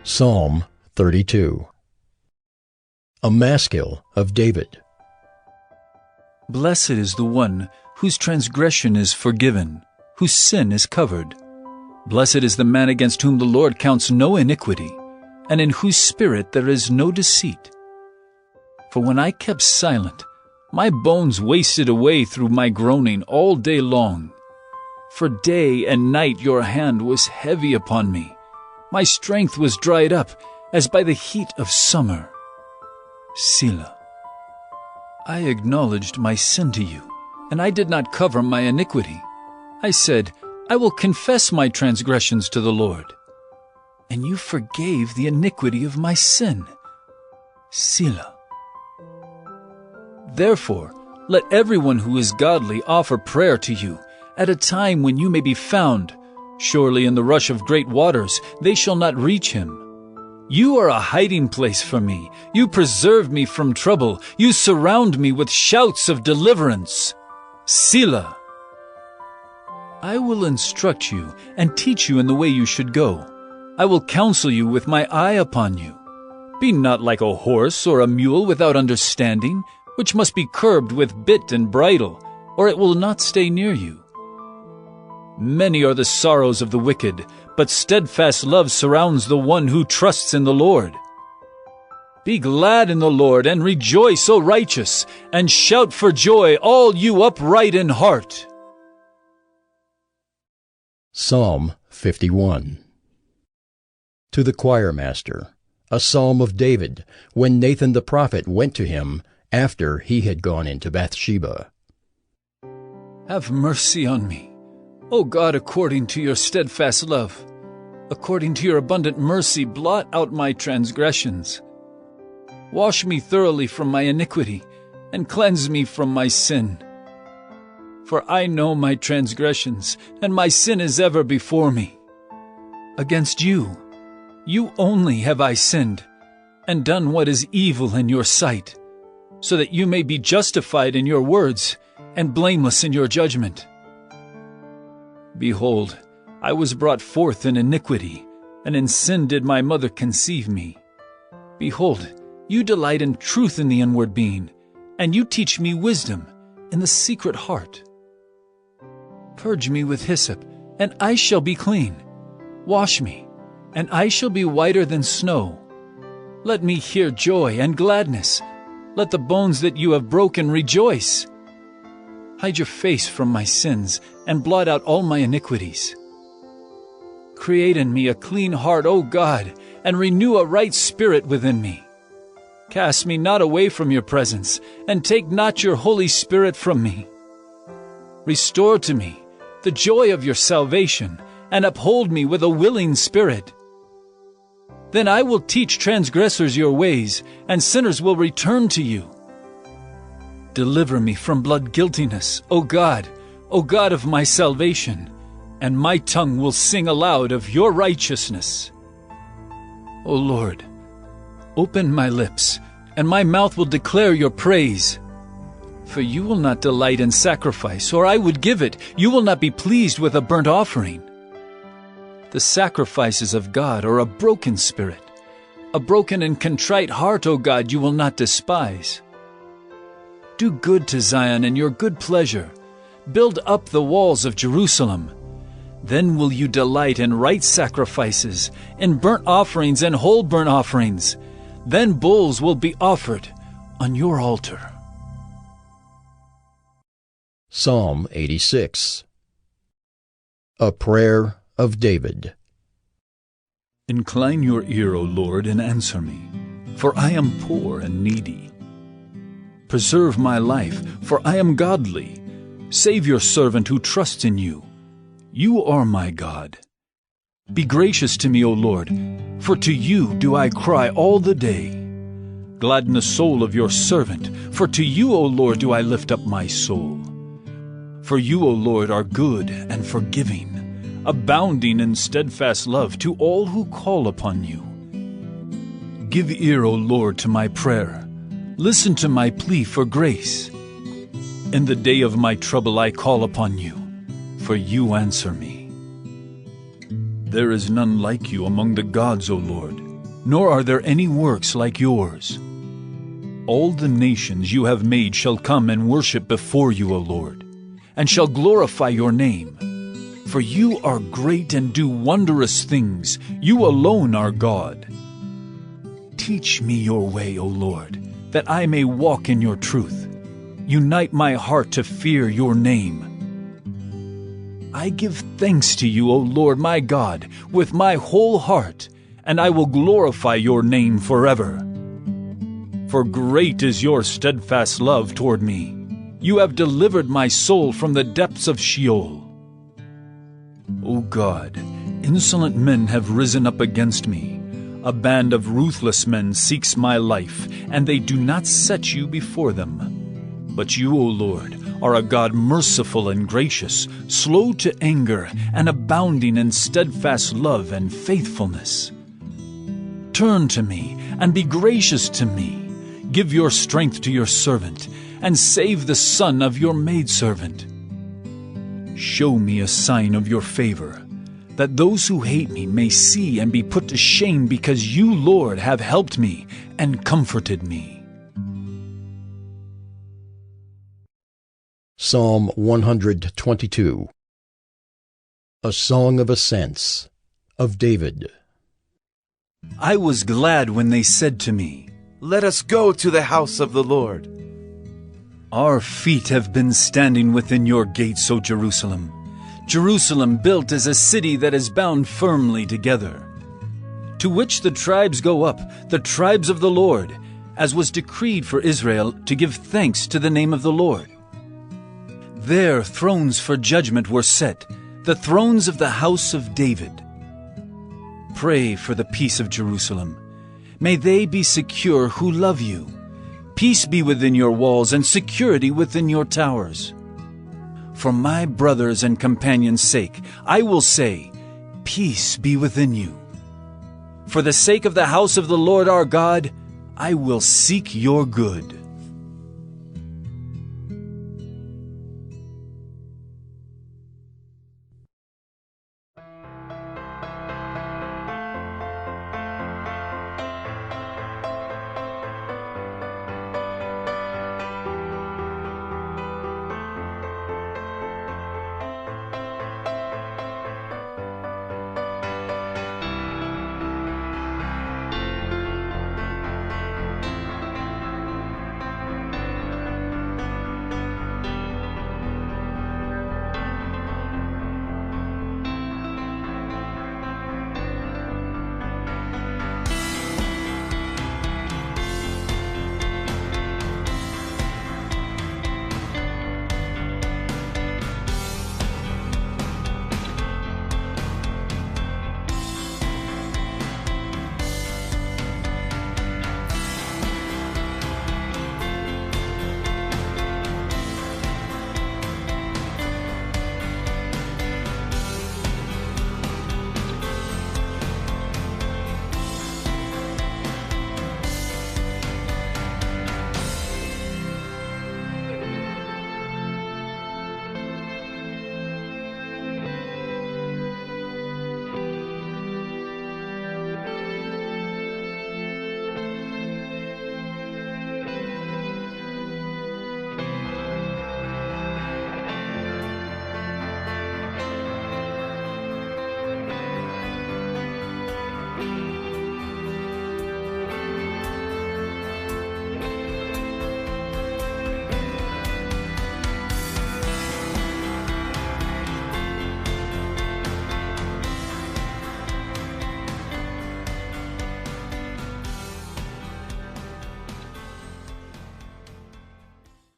Psalm 32. A Maskil of David. Blessed is the one whose transgression is forgiven, whose sin is covered. Blessed is the man against whom the Lord counts no iniquity, and in whose spirit there is no deceit. For when I kept silent, my bones wasted away through my groaning all day long. For day and night your hand was heavy upon me. My strength was dried up as by the heat of summer. Selah. I acknowledged my sin to you, and I did not cover my iniquity. I said, I will confess my transgressions to the Lord. And you forgave the iniquity of my sin. Selah. Therefore, let everyone who is godly offer prayer to you at a time when you may be found. Surely in the rush of great waters they shall not reach him. You are a hiding place for me. You preserve me from trouble. You surround me with shouts of deliverance. Selah. I will instruct you and teach you in the way you should go. I will counsel you with my eye upon you. Be not like a horse or a mule without understanding, which must be curbed with bit and bridle, or it will not stay near you. Many are the sorrows of the wicked, but steadfast love surrounds the one who trusts in the Lord. Be glad in the Lord and rejoice, O righteous, and shout for joy, all you upright in heart. Psalm 51. To the choirmaster, a psalm of David, when Nathan the prophet went to him after he had gone into Bathsheba. Have mercy on me, O God, according to your steadfast love. According to your abundant mercy, blot out my transgressions. Wash me thoroughly from my iniquity, and cleanse me from my sin. For I know my transgressions, and my sin is ever before me. Against you only have I sinned, and done what is evil in your sight, so that you may be justified in your words, and blameless in your judgment. Behold, I was brought forth in iniquity, and in sin did my mother conceive me. Behold, you delight in truth in the inward being, and you teach me wisdom in the secret heart. Purge me with hyssop, and I shall be clean. Wash me, and I shall be whiter than snow. Let me hear joy and gladness. Let the bones that you have broken rejoice. Hide your face from my sins, and blot out all my iniquities. Create in me a clean heart, O God, and renew a right spirit within me. Cast me not away from your presence, and take not your Holy Spirit from me. Restore to me the joy of your salvation, and uphold me with a willing spirit. Then I will teach transgressors your ways, and sinners will return to you. Deliver me from blood guiltiness, O God of my salvation, and my tongue will sing aloud of your righteousness. O Lord, open my lips, and my mouth will declare your praise. For you will not delight in sacrifice, or I would give it. You will not be pleased with a burnt offering. The sacrifices of God are a broken spirit. A broken and contrite heart, O God, you will not despise. Do good to Zion in your good pleasure. Build up the walls of Jerusalem. Then will you delight in right sacrifices, in burnt offerings and whole burnt offerings. Then bulls will be offered on your altar. Psalm 86. A prayer of David. Incline your ear, O Lord, and answer me, for I am poor and needy. Preserve my life, for I am godly. Save your servant who trusts in you. You are my God. Be gracious to me, O Lord, for to you do I cry all the day. Gladden the soul of your servant, for to you, O Lord, do I lift up my soul. For you, O Lord, are good and forgiving, abounding in steadfast love to all who call upon you. Give ear, O Lord, to my prayer. Listen to my plea for grace. In the day of my trouble I call upon you, for you answer me. There is none like you among the gods, O Lord. nor are there any works like yours. All the nations you have made shall come and worship before you, O Lord, and shall glorify your name. For you are great and do wondrous things. You alone are God. Teach me your way, O Lord, that I may walk in your truth. Unite my heart to fear your name. I give thanks to you, O Lord my God, with my whole heart, and I will glorify your name forever. For great is your steadfast love toward me. You have delivered my soul from the depths of Sheol. O God, insolent men have risen up against me. A band of ruthless men seeks my life, and they do not set you before them. But you, O Lord, are a God merciful and gracious, slow to anger, and abounding in steadfast love and faithfulness. Turn to me, and be gracious to me. Give your strength to your servant, and save the son of your maidservant. Show me a sign of your favor, that those who hate me may see and be put to shame, because you, Lord, have helped me and comforted me. Psalm 122. A Song of Ascents, of David. I was glad when they said to me, "Let us go to the house of the Lord." Our feet have been standing within your gates, O Jerusalem. Jerusalem built as a city that is bound firmly together. To which the tribes go up, the tribes of the Lord, as was decreed for Israel, to give thanks to the name of the Lord. There thrones for judgment were set, the thrones of the house of David. Pray for the peace of Jerusalem. May they be secure who love you. Peace be within your walls and security within your towers. For my brothers and companions' sake, I will say, peace be within you. For the sake of the house of the Lord our God, I will seek your good.